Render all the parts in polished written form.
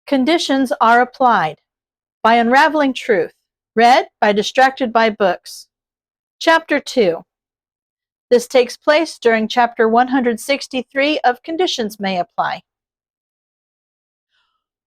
Conditions Are Applied by Unraveling Truth, read by Distracted by Books. Chapter 2. This takes place during Chapter 163 of Conditions May Apply.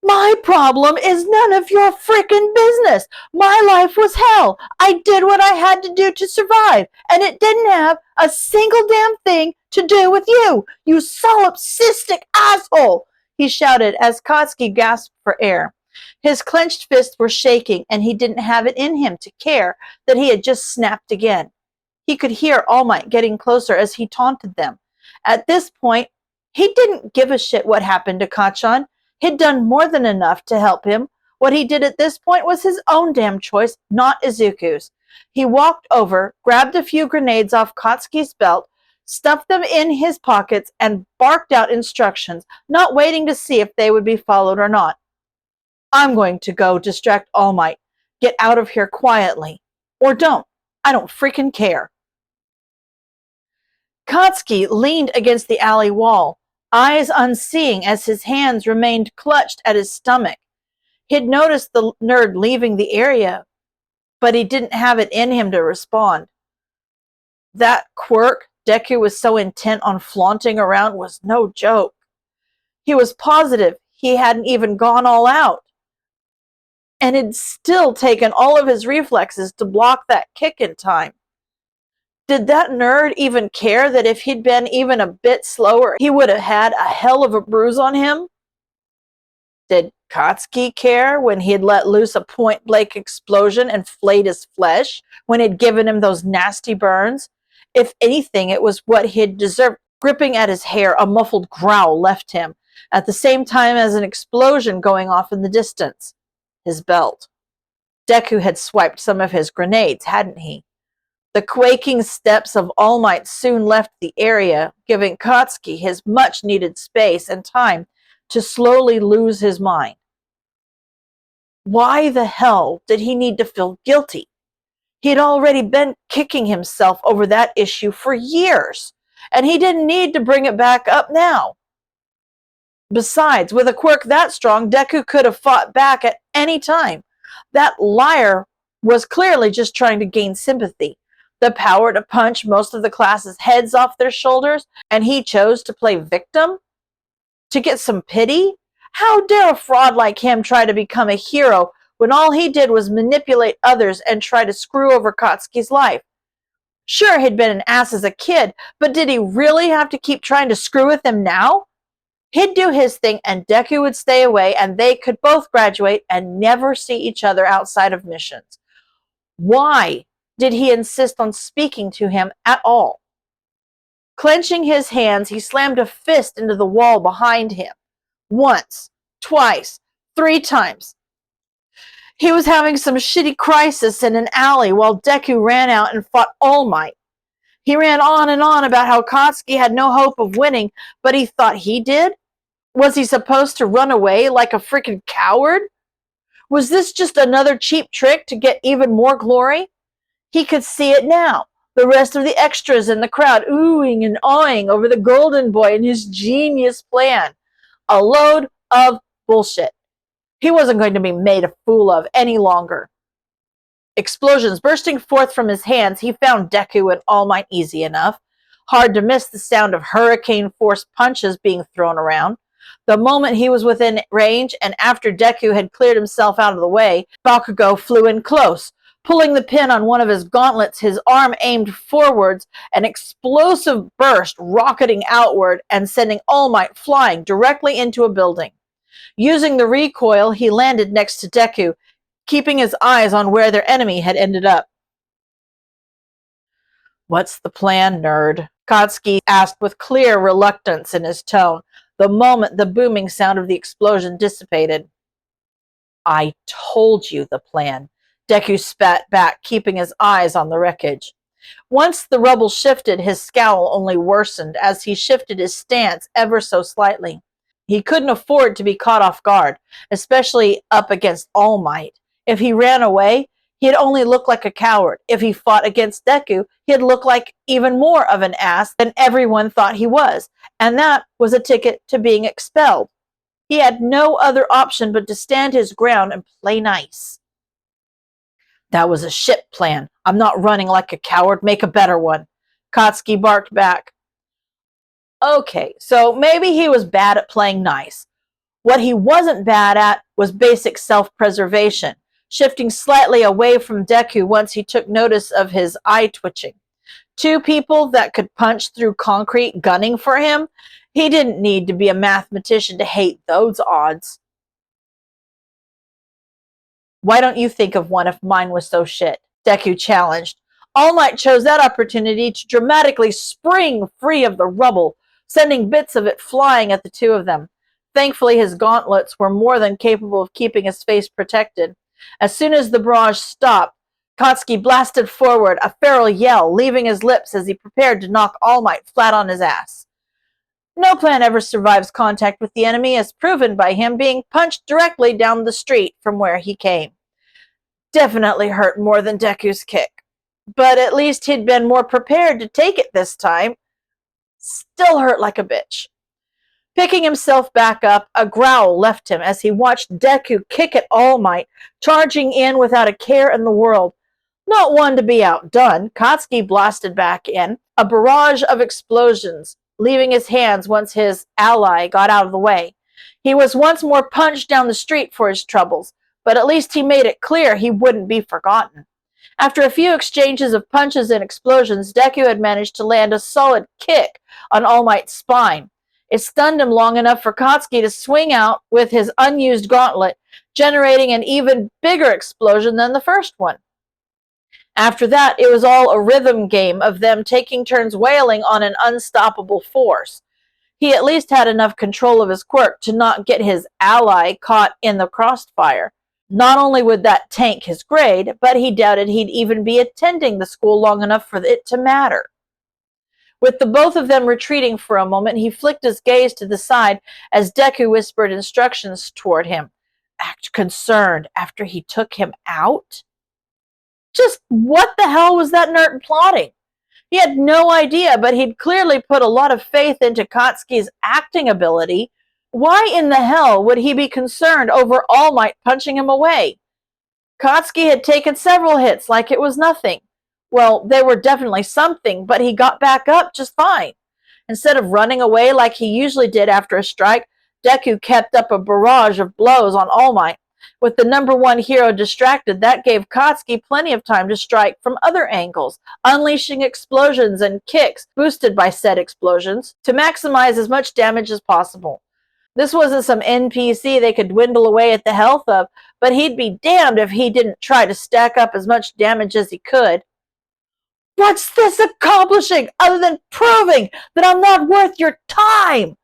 My problem is none of your frickin' business. My life was hell. I did what I had to do to survive, and it didn't have a single damn thing to do with you, you solipsistic asshole, he shouted as Katsuki gasped for air. His clenched fists were shaking, and he didn't have it in him to care that he had just snapped again. He could hear All Might getting closer as he taunted them. At this point, he didn't give a shit what happened to Kachan. He'd done more than enough to help him. What he did at this point was his own damn choice, not Izuku's. He walked over, grabbed a few grenades off Katsuki's belt, stuffed them in his pockets, and barked out instructions, not waiting to see if they would be followed or not. I'm going to go distract All Might. Get out of here quietly. Or don't. I don't freaking care. Katsuki leaned against the alley wall, eyes unseeing as his hands remained clutched at his stomach. He'd noticed the nerd leaving the area, but he didn't have it in him to respond. That quirk Deku was so intent on flaunting around was no joke. He was positive he hadn't even gone all out, and had still taken all of his reflexes to block that kick in time. Did that nerd even care that if he'd been even a bit slower, he would have had a hell of a bruise on him? Did Katsuki care when he had let loose a point-blank explosion and flayed his flesh, when he'd given him those nasty burns? If anything, it was what he'd deserved. Gripping at his hair, a muffled growl left him, at the same time as an explosion going off in the distance. His belt. Deku had swiped some of his grenades, hadn't he? The quaking steps of All Might soon left the area, giving Katsuki his much-needed space and time to slowly lose his mind. Why the hell did he need to feel guilty? He had already been kicking himself over that issue for years, and he didn't need to bring it back up now. Besides, with a quirk that strong, Deku could have fought back at any time. That liar was clearly just trying to gain sympathy, the power to punch most of the class's heads off their shoulders, and he chose to play victim? To get some pity? How dare a fraud like him try to become a hero when all he did was manipulate others and try to screw over Katsuki's life? Sure, he'd been an ass as a kid, but did he really have to keep trying to screw with him now? He'd do his thing and Deku would stay away, and they could both graduate and never see each other outside of missions. Why did he insist on speaking to him at all? Clenching his hands, he slammed a fist into the wall behind him. Once, twice, 3 times. He was having some shitty crisis in an alley while Deku ran out and fought All Might. He ran on and on about how Katsuki had no hope of winning, but he thought he did? Was he supposed to run away like a freaking coward? Was this just another cheap trick to get even more glory? He could see it now. The rest of the extras in the crowd oohing and awing over the golden boy and his genius plan. A load of bullshit. He wasn't going to be made a fool of any longer. Explosions bursting forth from his hands, he found Deku and All Might easy enough. Hard to miss the sound of hurricane-force punches being thrown around. The moment he was within range, and after Deku had cleared himself out of the way, Bakugo flew in close. Pulling the pin on one of his gauntlets, his arm aimed forwards, an explosive burst rocketing outward and sending All Might flying directly into a building. Using the recoil, he landed next to Deku, keeping his eyes on where their enemy had ended up. What's the plan, nerd? Katsuki asked with clear reluctance in his tone, the moment the booming sound of the explosion dissipated. I told you the plan. Deku spat back, keeping his eyes on the wreckage. Once the rubble shifted, his scowl only worsened as he shifted his stance ever so slightly. He couldn't afford to be caught off guard, especially up against All Might. If he ran away, he'd only look like a coward. If he fought against Deku, he'd look like even more of an ass than everyone thought he was, and that was a ticket to being expelled. He had no other option but to stand his ground and play nice. That was a shit plan. I'm not running like a coward. Make a better one. Katsuki barked back. Okay, so maybe he was bad at playing nice. What he wasn't bad at was basic self-preservation, shifting slightly away from Deku once he took notice of his eye twitching. Two people that could punch through concrete gunning for him? He didn't need to be a mathematician to hate those odds. Why don't you think of one if mine was so shit? Deku challenged. All Might chose that opportunity to dramatically spring free of the rubble, sending bits of it flying at the two of them. Thankfully, his gauntlets were more than capable of keeping his face protected. As soon as the barrage stopped, Katsuki blasted forward, a feral yell leaving his lips as he prepared to knock All Might flat on his ass. No plan ever survives contact with the enemy, as proven by him being punched directly down the street from where he came. Definitely hurt more than Deku's kick, but at least he'd been more prepared to take it this time. Still hurt like a bitch. Picking himself back up, a growl left him as he watched Deku kick at All Might, charging in without a care in the world. Not one to be outdone, Katsuki blasted back in, a barrage of explosions, leaving his hands once his ally got out of the way. He was once more punched down the street for his troubles, but at least he made it clear he wouldn't be forgotten. After a few exchanges of punches and explosions, Deku had managed to land a solid kick on All Might's spine. It stunned him long enough for Katsuki to swing out with his unused gauntlet, generating an even bigger explosion than the first one. After that, it was all a rhythm game of them taking turns wailing on an unstoppable force. He at least had enough control of his quirk to not get his ally caught in the crossfire. Not only would that tank his grade, but he doubted he'd even be attending the school long enough for it to matter. With the both of them retreating for a moment, he flicked his gaze to the side as Deku whispered instructions toward him. Act concerned after he took him out? Just what the hell was that nerd plotting? He had no idea, but he'd clearly put a lot of faith into Katsuki's acting ability. Why in the hell would he be concerned over All Might punching him away? Katsuki had taken several hits like it was nothing. Well, they were definitely something, but he got back up just fine. Instead of running away like he usually did after a strike, Deku kept up a barrage of blows on All Might. With the number one hero distracted, that gave Katsuki plenty of time to strike from other angles, unleashing explosions and kicks, boosted by said explosions, to maximize as much damage as possible. This wasn't some NPC they could dwindle away at the health of, but he'd be damned if he didn't try to stack up as much damage as he could. What's this accomplishing, other than proving that I'm not worth your time?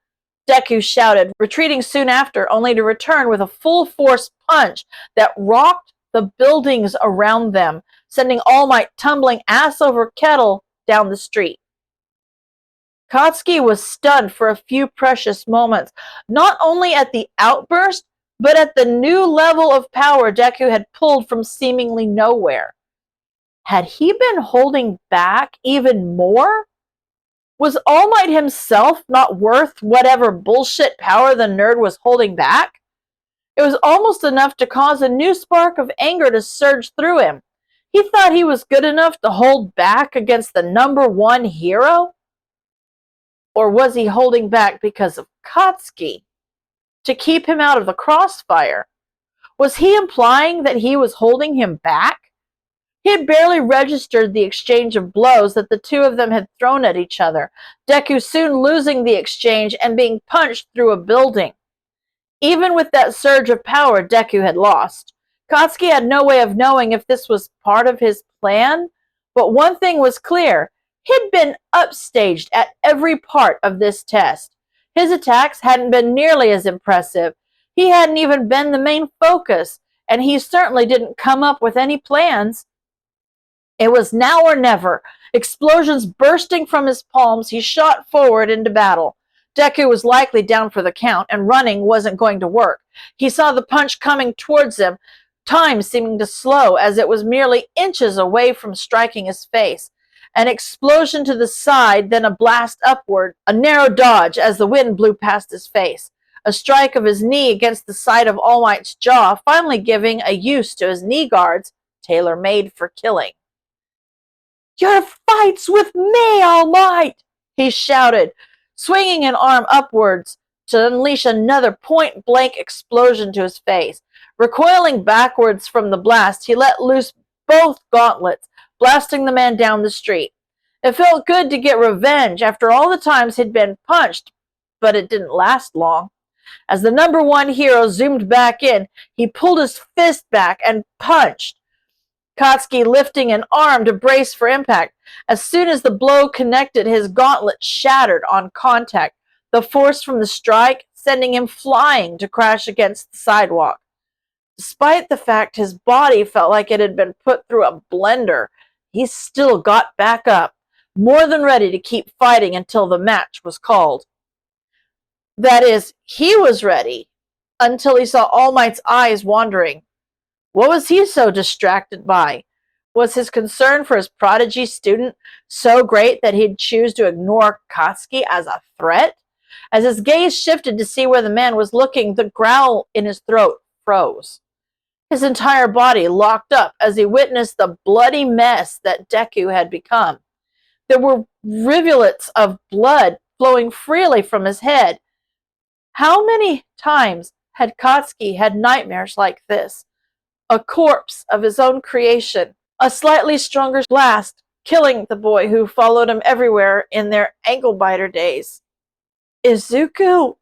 Deku shouted, retreating soon after, only to return with a full-force punch that rocked the buildings around them, sending All Might tumbling ass over kettle down the street. Katsuki was stunned for a few precious moments, not only at the outburst, but at the new level of power Deku had pulled from seemingly nowhere. Had he been holding back even more? Was All Might himself not worth whatever bullshit power the nerd was holding back? It was almost enough to cause a new spark of anger to surge through him. He thought he was good enough to hold back against the number one hero? Or was he holding back because of Katsuki? To keep him out of the crossfire? Was he implying that he was holding him back? He had barely registered the exchange of blows that the two of them had thrown at each other, Deku soon losing the exchange and being punched through a building. Even with that surge of power, Deku had lost. Katsuki had no way of knowing if this was part of his plan, but one thing was clear. He'd been upstaged at every part of this test. His attacks hadn't been nearly as impressive. He hadn't even been the main focus, and he certainly didn't come up with any plans. It was now or never. Explosions bursting from his palms, he shot forward into battle. Deku was likely down for the count, and running wasn't going to work. He saw the punch coming towards him, time seeming to slow as it was merely inches away from striking his face. An explosion to the side, then a blast upward, a narrow dodge as the wind blew past his face. a strike of his knee against the side of All Might's jaw, finally giving a use to his knee guards, tailor-made for killing. "Your fight's with me, All Might!" he shouted, swinging an arm upwards to unleash another point-blank explosion to his face. Recoiling backwards from the blast, he let loose both gauntlets, blasting the man down the street. It felt good to get revenge after all the times he'd been punched, but it didn't last long. As the number one hero zoomed back in, he pulled his fist back and punched, Katsuki lifting an arm to brace for impact. As soon as the blow connected, his gauntlet shattered on contact, the force from the strike sending him flying to crash against the sidewalk. Despite the fact his body felt like it had been put through a blender, he still got back up, more than ready to keep fighting until the match was called. That is, he was ready, until he saw All Might's eyes wandering. What was he so distracted by? Was his concern for his prodigy student so great that he'd choose to ignore Katsuki as a threat? As his gaze shifted to see where the man was looking, the growl in his throat froze. His entire body locked up as he witnessed the bloody mess that Deku had become. There were rivulets of blood flowing freely from his head. How many times had Katsuki had nightmares like this? A corpse of his own creation, a slightly stronger blast, killing the boy who followed him everywhere in their ankle-biter days. "Izuku,"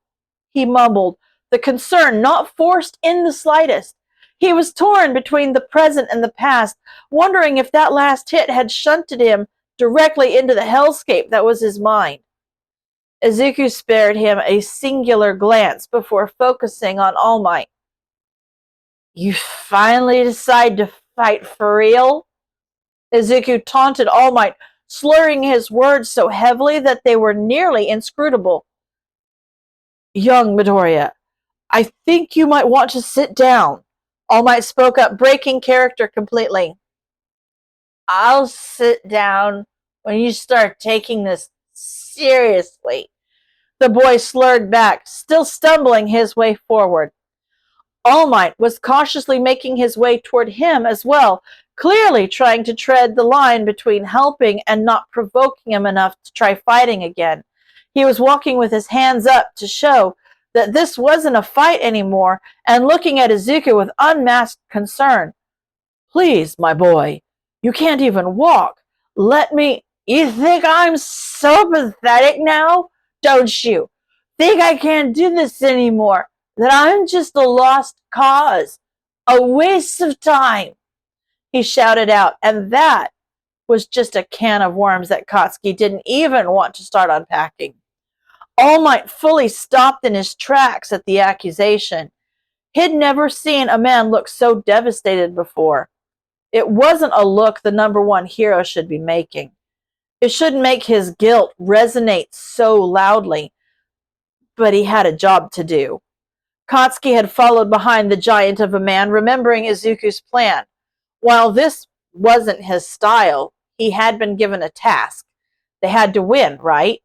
he mumbled, the concern not forced in the slightest. He was torn between the present and the past, wondering if that last hit had shunted him directly into the hellscape that was his mind. Izuku spared him a singular glance before focusing on All Might. "You finally decide to fight for real?" Izuku taunted All Might, slurring his words so heavily that they were nearly inscrutable. "Young Midoriya, I think you might want to sit down," All Might spoke up, breaking character completely. "I'll sit down when you start taking this seriously," the boy slurred back, still stumbling his way forward. All Might was cautiously making his way toward him as well, clearly trying to tread the line between helping and not provoking him enough to try fighting again. He was walking with his hands up to show that this wasn't a fight anymore, and looking at Izuku with unmasked concern. "Please, my boy, you can't even walk. Let me—" "You think I'm so pathetic now? Don't you? Think I can't do this anymore? That I'm just a lost cause? A waste of time?" he shouted out, and that was just a can of worms that Katsuki didn't even want to start unpacking. All Might fully stopped in his tracks at the accusation. He'd never seen a man look so devastated before. It wasn't a look the number one hero should be making. It shouldn't make his guilt resonate so loudly, but he had a job to do. Katsuki had followed behind the giant of a man, remembering Izuku's plan. While this wasn't his style, he had been given a task. They had to win, right?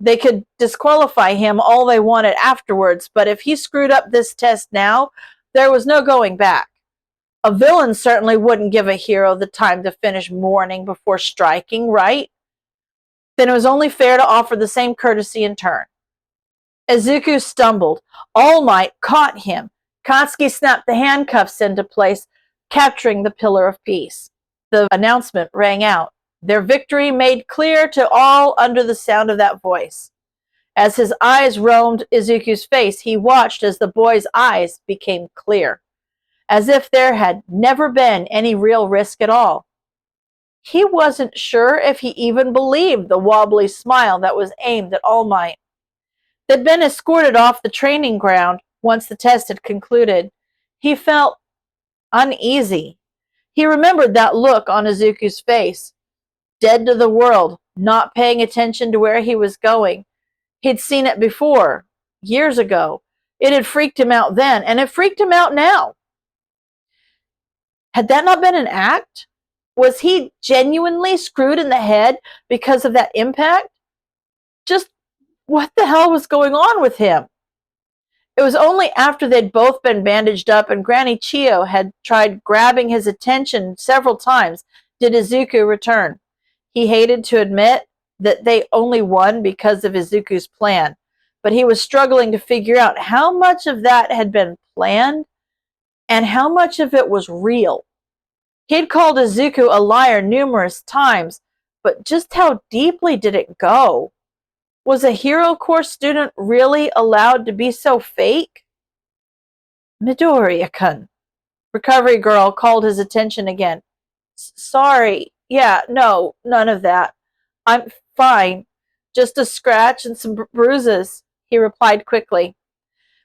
They could disqualify him all they wanted afterwards, but if he screwed up this test now, there was no going back. A villain certainly wouldn't give a hero the time to finish mourning before striking, right? Then it was only fair to offer the same courtesy in turn. Izuku stumbled. All Might caught him. Katsuki snapped the handcuffs into place, capturing the pillar of peace. The announcement rang out, their victory made clear to all under the sound of that voice. As his eyes roamed Izuku's face, he watched as the boy's eyes became clear, as if there had never been any real risk at all. He wasn't sure if he even believed the wobbly smile that was aimed at All Might. They'd been escorted off the training ground once the test had concluded. He felt uneasy. He remembered that look on Izuku's face. Dead to the world, not paying attention to where he was going. He'd seen it before, years ago. It had freaked him out then, and it freaked him out now. Had that not been an act? Was he genuinely screwed in the head because of that impact? Just what the hell was going on with him? It was only after they'd both been bandaged up and Granny Chio had tried grabbing his attention several times did Izuku return. He hated to admit that they only won because of Izuku's plan, but he was struggling to figure out how much of that had been planned and how much of it was real. He'd called Izuku a liar numerous times, but just how deeply did it go? Was a Hero Course student really allowed to be so fake? Midoriya-kun. Recovery Girl called his attention again. Sorry. Yeah, no, none of that. I'm fine. Just a scratch and some bruises, he replied quickly.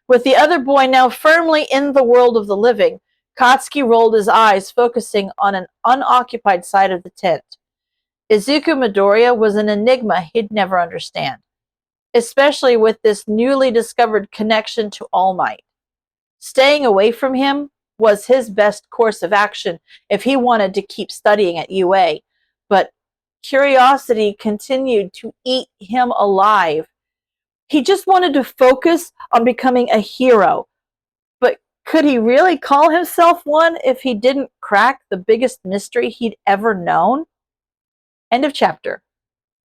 With the other boy now firmly in the world of the living, Katsuki rolled his eyes, focusing on an unoccupied side of the tent. Izuku Midoriya was an enigma he'd never understand, especially with this newly discovered connection to All Might. Staying away from him was his best course of action if he wanted to keep studying at UA, but curiosity continued to eat him alive. He just wanted to focus on becoming a hero, but could he really call himself one if he didn't crack the biggest mystery he'd ever known? End of chapter.